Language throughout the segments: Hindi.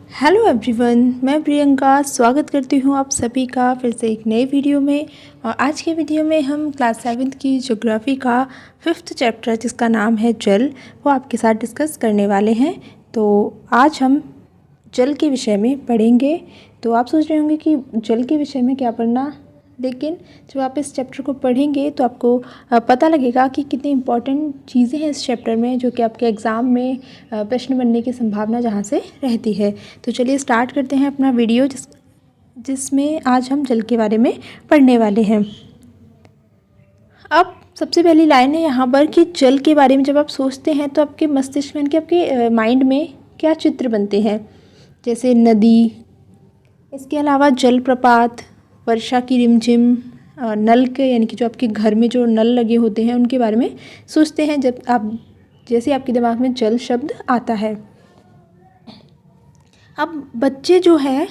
हेलो एवरीवन, मैं प्रियंका स्वागत करती हूँ आप सभी का फिर से एक नए वीडियो में। और आज के वीडियो में हम क्लास 7th की ज्योग्राफी का 5th चैप्टर जिसका नाम है जल, वो आपके साथ डिस्कस करने वाले हैं। तो आज हम जल के विषय में पढ़ेंगे। तो आप सोच रहे होंगे कि जल के विषय में क्या पढ़ना, लेकिन जब आप इस चैप्टर को पढ़ेंगे तो आपको पता लगेगा कि कितनी इम्पॉर्टेंट चीज़ें हैं इस चैप्टर में, जो कि आपके एग्ज़ाम में प्रश्न बनने की संभावना जहाँ से रहती है। तो चलिए स्टार्ट करते हैं अपना वीडियो जिसमें आज हम जल के बारे में पढ़ने वाले हैं। अब सबसे पहली लाइन है यहाँ पर कि जल के बारे में जब आप सोचते हैं तो आपके मस्तिष्क में, आपके माइंड में क्या चित्र बनते हैं, जैसे नदी, इसके अलावा जलप्रपात, वर्षा की रिमझिम, नल के यानी कि जो आपके घर में जो नल लगे होते हैं उनके बारे में सोचते हैं जब आप, जैसे आपके दिमाग में जल शब्द आता है। अब बच्चे जो है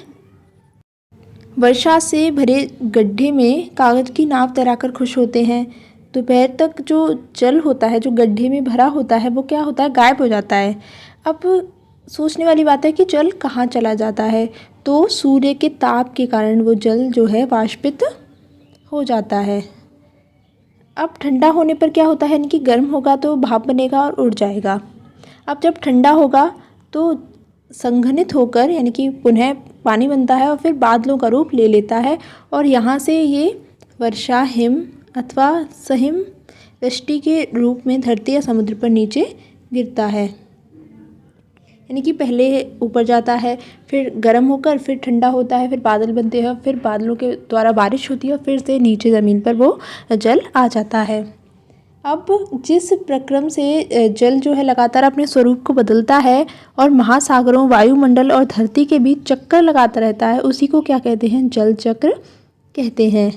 वर्षा से भरे गड्ढे में कागज़ की नाव तैराकर खुश होते हैं। दोपहर तक जो जल होता है, जो गड्ढे में भरा होता है, वो क्या होता है, गायब हो जाता है। अब सोचने वाली बात है कि जल कहाँ चला जाता है, तो सूर्य के ताप के कारण वो जल जो है वाष्पित हो जाता है। अब ठंडा होने पर क्या होता है, यानी कि गर्म होगा तो भाप बनेगा और उड़ जाएगा। अब जब ठंडा होगा तो संघनित होकर यानी कि पुनः पानी बनता है और फिर बादलों का रूप ले लेता है, और यहाँ से ये वर्षा, हिम अथवा सहिम वृष्टि के रूप में धरती या समुद्र पर नीचे गिरता है। यानी कि पहले ऊपर जाता है, फिर गर्म होकर फिर ठंडा होता है, फिर बादल बनते हैं, फिर बादलों के द्वारा बारिश होती है और फिर से नीचे ज़मीन पर वो जल आ जाता है। अब जिस प्रक्रम से जल जो है लगातार अपने स्वरूप को बदलता है और महासागरों, वायुमंडल और धरती के बीच चक्कर लगाता रहता है, उसी को क्या कहते हैं, जल चक्र कहते हैं।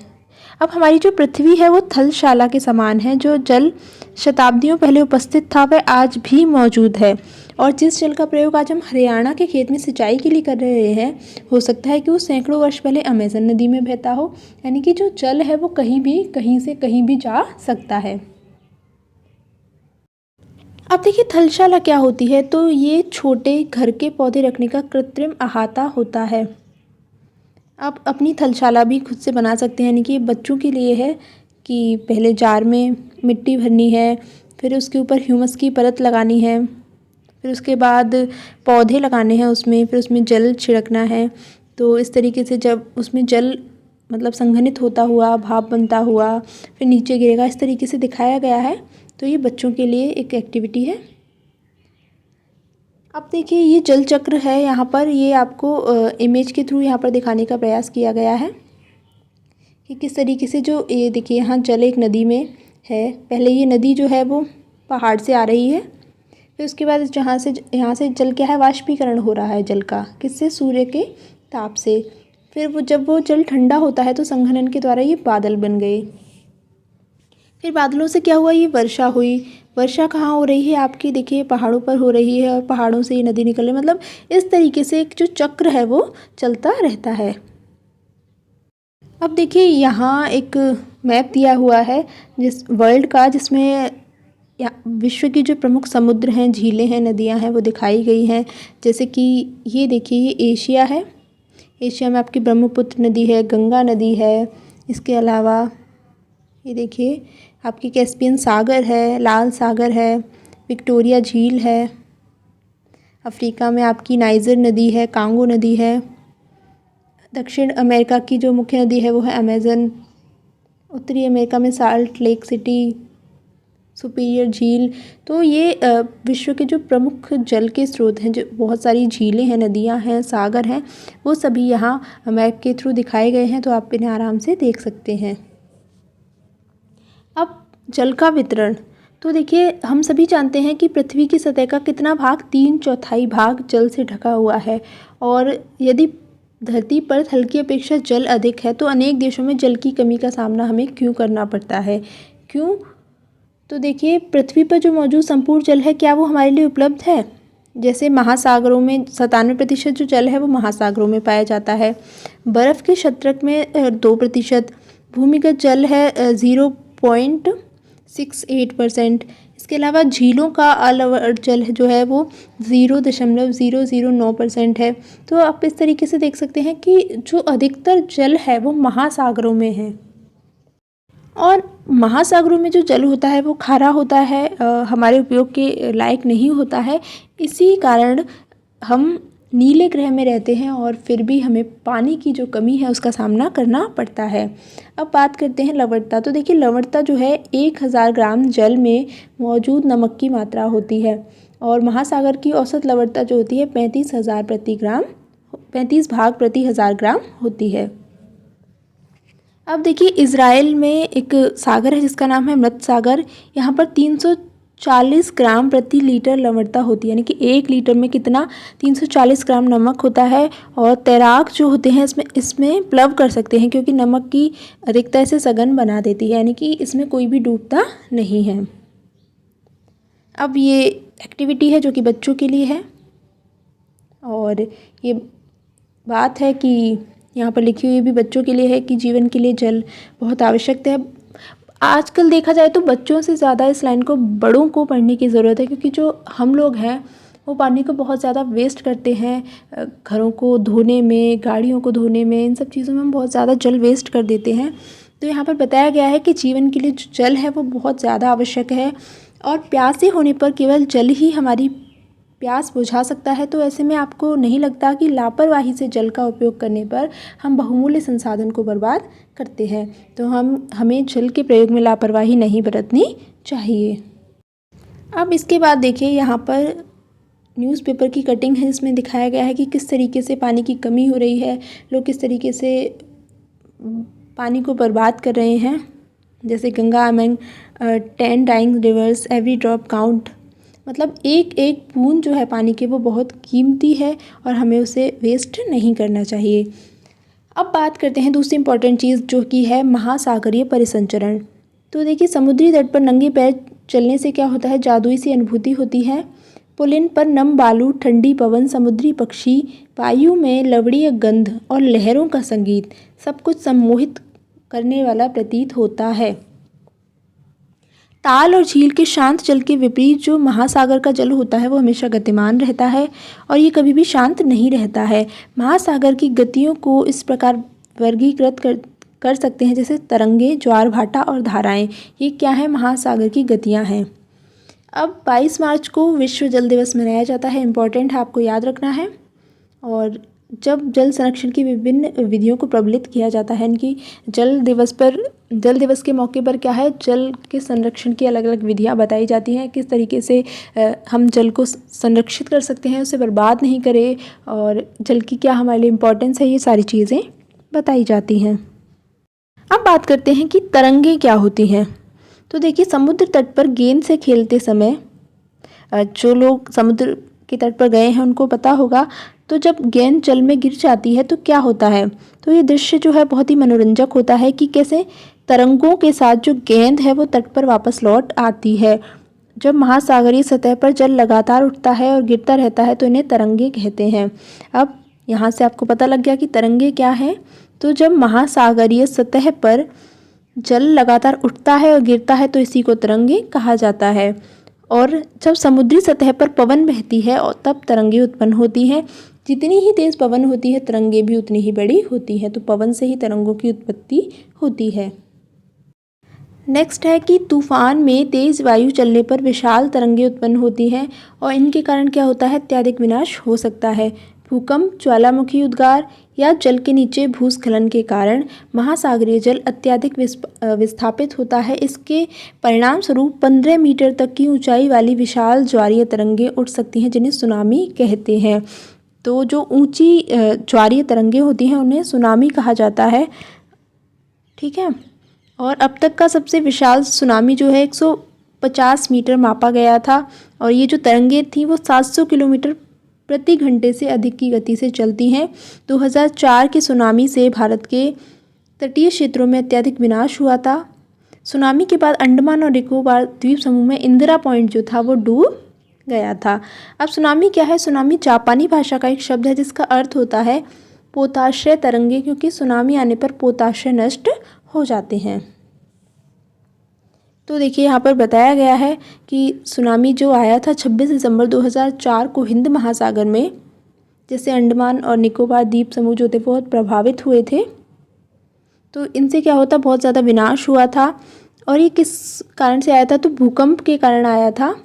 अब हमारी जो पृथ्वी है वो थलशाला के समान है। जो जल शताब्दियों पहले उपस्थित था वह आज भी मौजूद है, और जिस जल का प्रयोग आज हम हरियाणा के खेत में सिंचाई के लिए कर रहे हैं, हो सकता है कि वो सैकड़ों वर्ष पहले अमेज़न नदी में बहता हो। यानी कि जो जल है वो कहीं भी, कहीं से कहीं भी जा सकता है। अब देखिए थलशाला क्या होती है, तो ये छोटे घर के पौधे रखने का कृत्रिम अहाता होता है। आप अपनी थलशाला भी खुद से बना सकते हैं, यानी कि बच्चों के लिए है कि पहले जार में मिट्टी भरनी है, फिर उसके ऊपर ह्यूमस की परत लगानी है, फिर उसके बाद पौधे लगाने हैं उसमें, फिर उसमें जल छिड़कना है। तो इस तरीके से जब उसमें जल मतलब संघनित होता हुआ, भाप बनता हुआ फिर नीचे गिरेगा, इस तरीके से दिखाया गया है। तो ये बच्चों के लिए एक एक्टिविटी है। अब देखिए ये जल चक्र है, यहाँ पर ये आपको इमेज के थ्रू यहाँ पर दिखाने का प्रयास किया गया है कि किस तरीके से, जो ये देखिए यहाँ जल एक नदी में है। पहले ये नदी जो है वो पहाड़ से आ रही है, फिर उसके बाद यहाँ से जल क्या है, वाष्पीकरण हो रहा है जल का, किससे, सूर्य के ताप से। फिर जब वो जल ठंडा होता है तो संघनन के द्वारा ये बादल बन गए। फिर बादलों से क्या हुआ, ये वर्षा हुई। वर्षा कहाँ हो रही है, आपकी देखिए पहाड़ों पर हो रही है, और पहाड़ों से ये नदी निकल रही है। मतलब इस तरीके से एक जो चक्र है वो चलता रहता है। अब देखिए यहाँ एक मैप दिया हुआ है जिस वर्ल्ड का, जिसमें विश्व की जो प्रमुख समुद्र हैं, झीलें हैं, नदियाँ हैं, वो दिखाई गई हैं। जैसे कि ये देखिए ये एशिया है। एशिया में आपकी ब्रह्मपुत्र नदी है, गंगा नदी है। इसके अलावा ये देखिए आपकी कैस्पियन सागर है, लाल सागर है, विक्टोरिया झील है। अफ्रीका में आपकी नाइजर नदी है, कांगो नदी है। दक्षिण अमेरिका की जो मुख्य नदी है वो है अमेज़न। उत्तरी अमेरिका में साल्ट लेक सिटी, सुपीरियर झील। तो ये विश्व के जो प्रमुख जल के स्रोत हैं, जो बहुत सारी झीलें हैं, नदियां हैं, सागर हैं, वो सभी यहाँ मैप के थ्रू दिखाए गए हैं। तो आप इन्हें आराम से देख सकते हैं। अब जल का वितरण, तो देखिए हम सभी जानते हैं कि पृथ्वी की सतह का कितना भाग, 3/4 भाग जल से ढका हुआ है। और यदि धरती पर थल की अपेक्षा जल अधिक है तो अनेक देशों में जल की कमी का सामना हमें क्यों करना पड़ता है, क्यों? तो देखिए पृथ्वी पर जो मौजूद संपूर्ण जल है, क्या वो हमारे लिए उपलब्ध है? जैसे महासागरों में 97% जो जल है वो महासागरों में पाया जाता है। बर्फ़ के क्षत्रक में 2%, भूमिगत जल है 0.68%। इसके अलावा झीलों का अलवड़ जल जो है वो 0.009% है। तो आप इस तरीके से देख सकते हैं कि जो अधिकतर जल है वो महासागरों में है, और महासागरों में जो जल होता है वो खारा होता है, हमारे उपयोग के लायक नहीं होता है। इसी कारण हम नीले ग्रह में रहते हैं और फिर भी हमें पानी की जो कमी है उसका सामना करना पड़ता है। अब बात करते हैं लवणता। तो देखिए लवणता जो है 1000 ग्राम जल में मौजूद नमक की मात्रा होती है, और महासागर की औसत लवणता जो होती है 35 भाग प्रति 1000 ग्राम होती है। अब देखिए इज़राइल में एक सागर है जिसका नाम है मृत सागर। यहाँ पर 340 ग्राम प्रति लीटर लवणता होती है, यानी कि 1 लीटर में कितना 340 ग्राम नमक होता है। और तैराक जो होते हैं इसमें प्लव कर सकते हैं, क्योंकि नमक की अधिकता इसे सघन बना देती है, यानी कि इसमें कोई भी डूबता नहीं है। अब ये एक्टिविटी है जो कि बच्चों के लिए है, और ये बात है कि यहाँ पर लिखी हुई भी बच्चों के लिए है कि जीवन के लिए जल बहुत आवश्यक है। आजकल देखा जाए तो बच्चों से ज़्यादा इस लाइन को बड़ों को पढ़ने की ज़रूरत है, क्योंकि जो हम लोग हैं वो पानी को बहुत ज़्यादा वेस्ट करते हैं, घरों को धोने में, गाड़ियों को धोने में, इन सब चीज़ों में हम बहुत ज़्यादा जल वेस्ट कर देते हैं। तो यहाँ पर बताया गया है कि जीवन के लिए जो जल है वो बहुत ज़्यादा आवश्यक है, और प्यासे होने पर केवल जल ही हमारी प्यास बुझा सकता है। तो ऐसे में आपको नहीं लगता कि लापरवाही से जल का उपयोग करने पर हम बहुमूल्य संसाधन को बर्बाद करते हैं। तो हमें जल के प्रयोग में लापरवाही नहीं बरतनी चाहिए। अब इसके बाद देखिए यहाँ पर न्यूज़पेपर की कटिंग है, जिसमें दिखाया गया है कि किस तरीके से पानी की कमी हो रही है, लोग किस तरीके से पानी को बर्बाद कर रहे हैं। जैसे Ganga among 10 dying rivers every drop count, मतलब एक एक बूंद जो है पानी की वो बहुत कीमती है और हमें उसे वेस्ट नहीं करना चाहिए। अब बात करते हैं दूसरी इम्पॉर्टेंट चीज़ जो कि है महासागरीय परिसंचरण। तो देखिए समुद्री तट पर नंगे पैर चलने से क्या होता है, जादुई सी अनुभूति होती है। पुलिन पर नम बालू, ठंडी पवन, समुद्री पक्षी, वायु में लवणीय गंध और लहरों का संगीत सब कुछ सम्मोहित करने वाला प्रतीत होता है। ताल और झील के शांत जल के विपरीत जो महासागर का जल होता है वो हमेशा गतिमान रहता है, और ये कभी भी शांत नहीं रहता है। महासागर की गतियों को इस प्रकार वर्गीकृत कर सकते हैं, जैसे तरंगे, ज्वार भाटा और धाराएं। ये क्या है, महासागर की गतियाँ हैं। अब 22 मार्च को विश्व जल दिवस मनाया जाता है, इम्पॉर्टेंट है, आपको याद रखना है। और जब जल संरक्षण की विभिन्न विधियों को प्रबलित किया जाता है, इनकी जल दिवस के मौके पर क्या है, जल के संरक्षण की अलग अलग विधियां बताई जाती हैं, किस तरीके से हम जल को संरक्षित कर सकते हैं, उसे बर्बाद नहीं करें, और जल की क्या हमारे लिए इम्पोर्टेंस है, ये सारी चीज़ें बताई जाती हैं। अब बात करते हैं कि तरंगे क्या होती हैं। तो देखिए समुद्र तट पर गेंद से खेलते समय, जो लोग समुद्र के तट पर गए हैं उनको पता होगा, तो जब गेंद जल में गिर जाती है तो क्या होता है। तो ये दृश्य जो है बहुत ही मनोरंजक होता है कि कैसे तरंगों के साथ जो गेंद है वो तट पर वापस लौट आती है। जब महासागरीय सतह पर जल लगातार उठता है और गिरता रहता है तो इन्हें तरंगे कहते हैं। अब यहाँ से आपको पता लग गया कि तरंगे क्या है। तो जब महासागरीय सतह पर जल लगातार उठता है और गिरता है तो इसी को तरंगे कहा जाता है। और जब समुद्री सतह पर पवन बहती है और तब तरंगे उत्पन्न होती हैं। जितनी ही तेज़ पवन होती है तरंगे भी उतनी ही बड़ी होती है, तो पवन से ही तरंगों की उत्पत्ति होती है। नेक्स्ट है कि तूफान में तेज़ वायु चलने पर विशाल तरंगे उत्पन्न होती हैं, और इनके कारण क्या होता है, अत्यधिक विनाश हो सकता है। भूकंप, ज्वालामुखी उद्गार या जल के नीचे भूस्खलन के कारण महासागरीय जल अत्यधिक विस्थापित होता है। इसके परिणाम स्वरूप 15 मीटर तक की ऊंचाई वाली विशाल ज्वारीय तरंगे उठ सकती हैं, जिन्हें सुनामी कहते हैं। तो जो ऊंची ज्वारीय तरंगे होती हैं उन्हें सुनामी कहा जाता है, ठीक है। और अब तक का सबसे विशाल सुनामी जो है 150 मीटर मापा गया था, और ये जो तरंगे थी वो 700 किलोमीटर प्रति घंटे से अधिक की गति से चलती हैं। 2004 के सुनामी से भारत के तटीय क्षेत्रों में अत्यधिक विनाश हुआ था। सुनामी के बाद अंडमान और निकोबार द्वीप समूह में इंदिरा पॉइंट जो था वो डूब गया था। अब सुनामी क्या है, सुनामी जापानी भाषा का एक शब्द है जिसका अर्थ होता है पोताश्रय तरंगे, क्योंकि सुनामी आने पर पोताश्रय नष्ट हो जाते हैं। तो देखिए यहाँ पर बताया गया है कि सुनामी जो आया था 26 दिसंबर 2004 को हिंद महासागर में, जिससे अंडमान और निकोबार द्वीप समूह जो थे बहुत प्रभावित हुए थे। तो इनसे क्या होता, बहुत ज़्यादा विनाश हुआ था। और ये किस कारण से आया था, तो भूकंप के कारण आया था।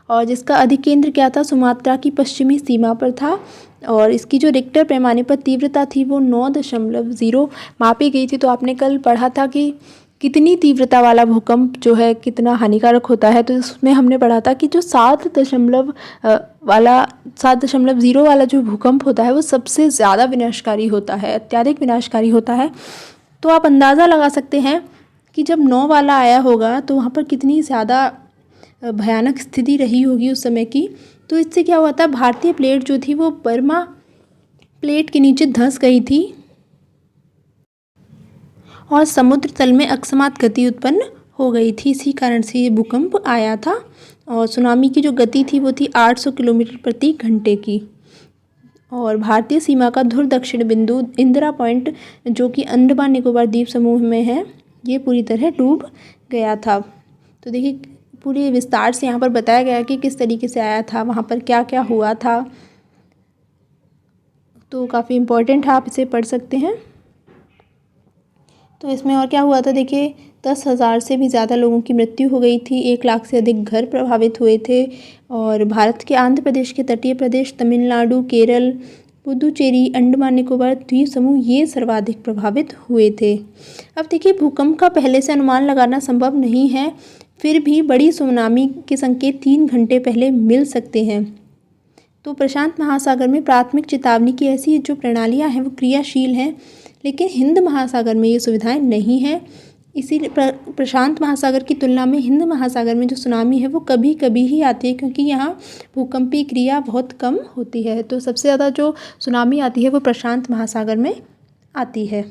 और जिसका अधिकेंद्र क्या था, सुमात्रा की पश्चिमी सीमा पर था। और इसकी जो रिक्टर पैमाने पर तीव्रता थी वो 9.0 मापी गई थी। तो आपने कल पढ़ा था कि कितनी तीव्रता वाला भूकंप जो है कितना हानिकारक होता है। तो इसमें हमने पढ़ा था कि जो 7.0 वाला जो भूकंप होता है वो सबसे ज़्यादा विनाशकारी होता है, अत्यधिक विनाशकारी होता है। तो आप अंदाज़ा लगा सकते हैं कि जब 9 वाला आया होगा तो वहाँ पर कितनी ज़्यादा भयानक स्थिति रही होगी उस समय की। तो इससे क्या हुआ था, भारतीय प्लेट जो थी वो बर्मा प्लेट के नीचे धंस गई थी और समुद्र तल में अकस्मात गति उत्पन्न हो गई थी। इसी कारण से ये भूकंप आया था। और सुनामी की जो गति थी वो थी 800 किलोमीटर प्रति घंटे की। और भारतीय सीमा का ध्रुव दक्षिण बिंदु इंदिरा पॉइंट जो कि अंडमान निकोबार द्वीप समूह में है, ये पूरी तरह डूब गया था। तो देखिए पूरे विस्तार से यहाँ पर बताया गया है कि किस तरीके से आया था, वहाँ पर क्या क्या हुआ था। तो काफ़ी इम्पोर्टेंट है, आप इसे पढ़ सकते हैं। तो इसमें और क्या हुआ था, देखिए 10,000 से भी ज़्यादा लोगों की मृत्यु हो गई थी, 1 लाख से अधिक घर प्रभावित हुए थे। और भारत के आंध्र प्रदेश के तटीय प्रदेश, तमिलनाडु, केरल, पुदुचेरी, अंडमान निकोबार द्वीप समूह ये सर्वाधिक प्रभावित हुए थे। अब देखिए भूकंप का पहले से अनुमान लगाना संभव नहीं है, फिर भी बड़ी सुनामी के संकेत 3 घंटे पहले मिल सकते हैं। तो प्रशांत महासागर में प्राथमिक चेतावनी की ऐसी जो प्रणालियाँ हैं वो क्रियाशील हैं, लेकिन हिंद महासागर में ये सुविधाएं नहीं हैं। इसीलिए प्रशांत महासागर की तुलना में हिंद महासागर में जो सुनामी है वो कभी कभी ही आती है, क्योंकि यहाँ भूकंपीय क्रिया बहुत कम होती है। तो सबसे ज़्यादा जो सुनामी आती है वो प्रशांत महासागर में आती है।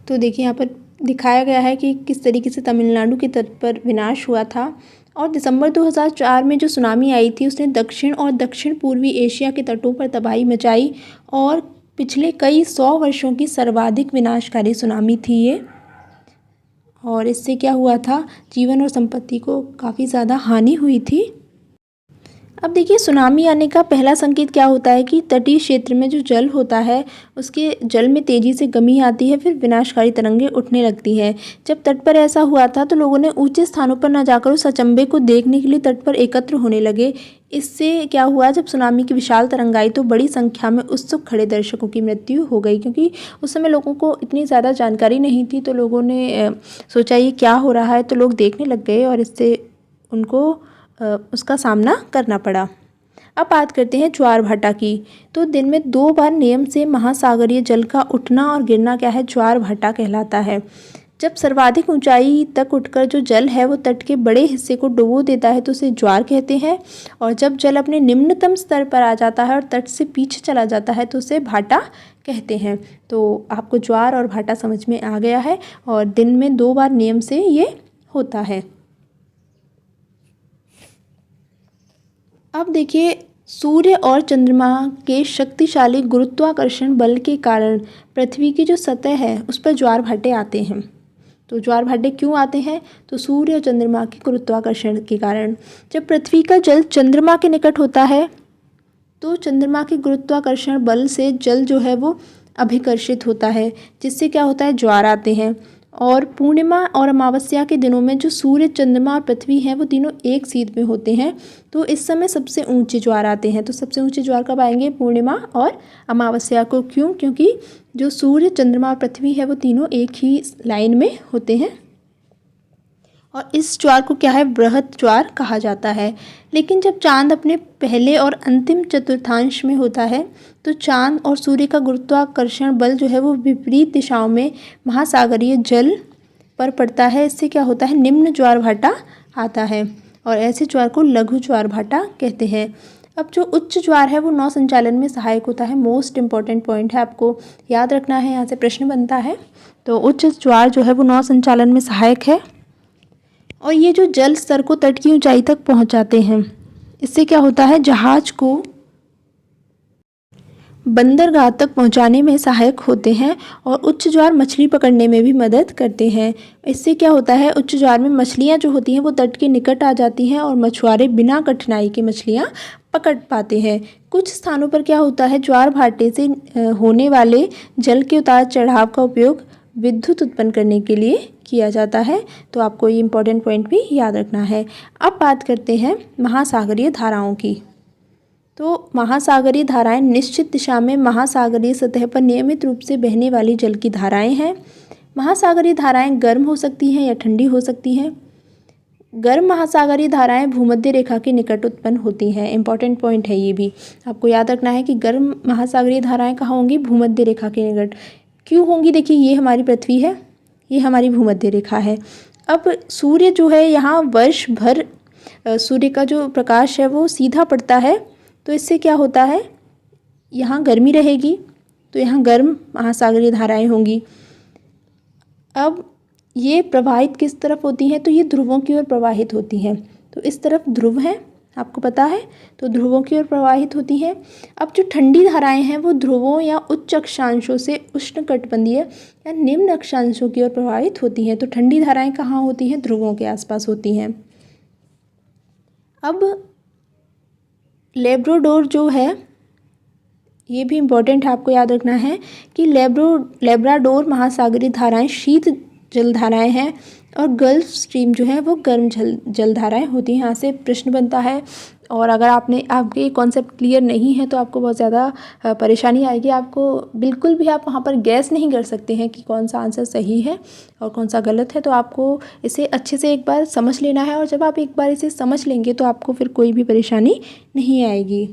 तो देखिए यहाँ पर दिखाया गया है कि किस तरीके से तमिलनाडु के तट पर विनाश हुआ था। और दिसंबर 2004 में जो सुनामी आई थी उसने दक्षिण और दक्षिण पूर्वी एशिया के तटों पर तबाही मचाई और पिछले कई 100 वर्षों की सर्वाधिक विनाशकारी सुनामी थी ये। और इससे क्या हुआ था, जीवन और संपत्ति को काफ़ी ज़्यादा हानि हुई थी। अब देखिए सुनामी आने का पहला संकेत क्या होता है कि तटीय क्षेत्र में जो जल होता है उसके जल में तेज़ी से गमी आती है, फिर विनाशकारी तरंगें उठने लगती है। जब तट पर ऐसा हुआ था तो लोगों ने ऊंचे स्थानों पर न जाकर उस अचंभे को देखने के लिए तट पर एकत्र होने लगे। इससे क्या हुआ, जब सुनामी की विशाल तरंग आई तो बड़ी संख्या में उत्सुक खड़े दर्शकों की मृत्यु हो गई, क्योंकि उस समय लोगों को इतनी ज़्यादा जानकारी नहीं थी। तो लोगों ने सोचा ये क्या हो रहा है, तो लोग देखने लग गए और इससे उनको उसका सामना करना पड़ा। अब बात करते हैं ज्वार भाटा की। तो दिन में 2 बार नियम से महासागरीय जल का उठना और गिरना क्या है, ज्वार भाटा कहलाता है। जब सर्वाधिक ऊंचाई तक उठकर जो जल है वो तट के बड़े हिस्से को डुबो देता है तो उसे ज्वार कहते हैं। और जब जल अपने निम्नतम स्तर पर आ जाता है और तट से पीछे चला जाता है तो उसे भाटा कहते हैं। तो आपको ज्वार और भाटा समझ में आ गया है। और दिन में 2 बार नियम से ये होता है। अब देखिए सूर्य और चंद्रमा के शक्तिशाली गुरुत्वाकर्षण बल के कारण पृथ्वी की जो सतह है उस पर ज्वार भाटे आते हैं। तो ज्वार भाटे क्यों आते हैं, तो सूर्य और चंद्रमा के गुरुत्वाकर्षण के कारण। जब पृथ्वी का जल चंद्रमा के निकट होता है तो चंद्रमा के गुरुत्वाकर्षण बल से जल जो है वो अभिकर्षित होता है, जिससे क्या होता है, ज्वार आते हैं। और पूर्णिमा और अमावस्या के दिनों में जो सूर्य, चंद्रमा और पृथ्वी हैं वो तीनों एक सीध में होते हैं, तो इस समय सबसे ऊंचे ज्वार आते हैं। तो सबसे ऊंचे ज्वार कब आएंगे, पूर्णिमा और अमावस्या को। क्यों, क्योंकि जो सूर्य, चंद्रमा और पृथ्वी है वो तीनों एक ही लाइन में होते हैं। और इस ज्वार को क्या है, बृहत ज्वार कहा जाता है। लेकिन जब चांद अपने पहले और अंतिम चतुर्थांश में होता है तो चांद और सूर्य का गुरुत्वाकर्षण बल जो है वो विपरीत दिशाओं में महासागरीय जल पर पड़ता है। इससे क्या होता है, निम्न ज्वार भाटा आता है और ऐसे ज्वार को लघु ज्वार भाटा कहते हैं। अब जो उच्च ज्वार है वो नौ संचालन में सहायक होता है। मोस्ट इम्पॉर्टेंट पॉइंट है, आपको याद रखना है, यहाँ से प्रश्न बनता है। तो उच्च ज्वार जो है वो नौ संचालन में सहायक है और ये जो जल स्तर को तट की ऊंचाई तक पहुंचाते हैं। इससे क्या होता है, जहाज को बंदरगाह तक पहुंचाने में सहायक होते हैं और उच्च ज्वार मछली पकड़ने में भी मदद करते हैं। इससे क्या होता है, उच्च ज्वार में मछलियां जो होती हैं वो तट के निकट आ जाती हैं और मछुआरे बिना कठिनाई के मछलियां पकड़ पाते हैं। कुछ स्थानों पर क्या होता है, ज्वार भाटे से होने वाले जल के उतार चढ़ाव का उपयोग विद्युत उत्पन्न करने के लिए किया जाता है। तो आपको ये इम्पोर्टेंट पॉइंट भी याद रखना है। अब बात करते हैं महासागरीय धाराओं की। तो महासागरीय धाराएं निश्चित दिशा में महासागरीय सतह पर नियमित रूप से बहने वाली जल की धाराएं हैं। महासागरीय धाराएं गर्म हो सकती हैं या ठंडी हो सकती हैं। गर्म महासागरीय धाराएं भूमध्य रेखा के निकट उत्पन्न होती हैं। इंपॉर्टेंट पॉइंट है ये भी, आपको याद रखना है कि गर्म महासागरीय धाराएं कहाँ होंगी, भूमध्य रेखा के निकट। क्यों होंगी, देखिए ये हमारी पृथ्वी है, ये हमारी भूमध्य रेखा है। अब सूर्य जो है यहाँ वर्ष भर सूर्य का जो प्रकाश है वो सीधा पड़ता है, तो इससे क्या होता है, यहाँ गर्मी रहेगी, तो यहाँ गर्म महासागरीय धाराएं होंगी। अब ये प्रवाहित किस तरफ होती हैं, तो ये ध्रुवों की ओर प्रवाहित होती हैं। तो इस तरफ ध्रुव है, आपको पता है, तो ध्रुवों की ओर प्रवाहित होती हैं। अब जो ठंडी धाराएं हैं वो ध्रुवों या उच्च अक्षांशों से उष्णकटिबंधीय या निम्न अक्षांशों की ओर प्रवाहित होती हैं। तो ठंडी धाराएं कहाँ होती हैं, ध्रुवों के आसपास होती हैं। अब लेब्राडोर जो है, ये भी इम्पोर्टेंट है, आपको याद रखना है कि लेब्राडोर महासागरीय धाराएं शीत जल धाराएं हैं और गल्फ स्ट्रीम जो है वो गर्म जल धाराएं होती हैं। यहाँ से प्रश्न बनता है, और अगर आपके ये कॉन्सेप्ट क्लियर नहीं है तो आपको बहुत ज़्यादा परेशानी आएगी। आपको बिल्कुल भी आप वहाँ पर गैस नहीं कर सकते हैं कि कौन सा आंसर सही है और कौन सा गलत है। तो आपको इसे अच्छे से एक बार समझ लेना है, और जब आप एक बार इसे समझ लेंगे तो आपको फिर कोई भी परेशानी नहीं आएगी।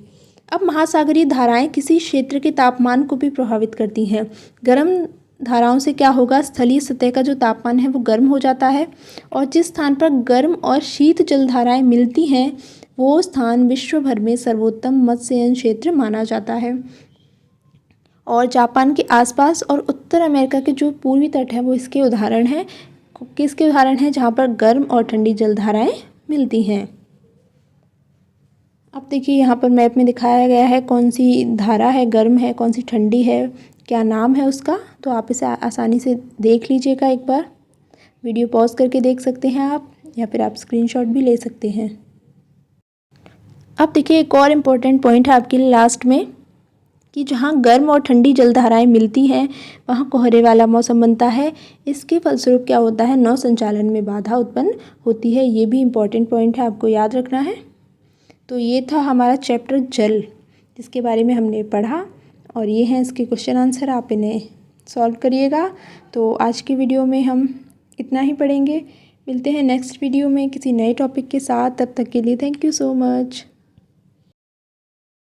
अब महासागरीय धाराएं किसी क्षेत्र के तापमान को भी प्रभावित करती हैं। गर्म धाराओं से क्या होगा, स्थलीय सतह का जो तापमान है वो गर्म हो जाता है, और जिस स्थान पर गर्म और शीत जल धाराएं मिलती हैं वो स्थान विश्व भर में सर्वोत्तम मत्स्ययन क्षेत्र माना जाता है। और जापान के आसपास और उत्तर अमेरिका के जो पूर्वी तट है वो इसके उदाहरण हैं। किसके उदाहरण हैं, जहाँ पर गर्म और ठंडी जल धाराएं मिलती हैं। अब देखिए यहाँ पर मैप में दिखाया गया है कौन सी धारा है गर्म है, कौन सी ठंडी है, क्या नाम है उसका। तो आप इसे आसानी से देख लीजिएगा, एक बार वीडियो पॉज करके देख सकते हैं आप, या फिर आप स्क्रीनशॉट भी ले सकते हैं। अब देखिए एक और इम्पोर्टेंट पॉइंट है आपके लिए लास्ट में, कि जहाँ गर्म और ठंडी जल धाराएं मिलती हैं वहाँ कोहरे वाला मौसम बनता है। इसके फलस्वरूप क्या होता है, नौ संचालन में बाधा उत्पन्न होती है। ये भी इम्पोर्टेंट पॉइंट है, आपको याद रखना है। तो ये था हमारा चैप्टर जल, जिसके बारे में हमने पढ़ा, और ये हैं इसके क्वेश्चन आंसर, आप इन्हें सॉल्व करिएगा। तो आज की वीडियो में हम इतना ही पढ़ेंगे। मिलते हैं नेक्स्ट वीडियो में किसी नए टॉपिक के साथ, तब तक के लिए थैंक यू सो मच।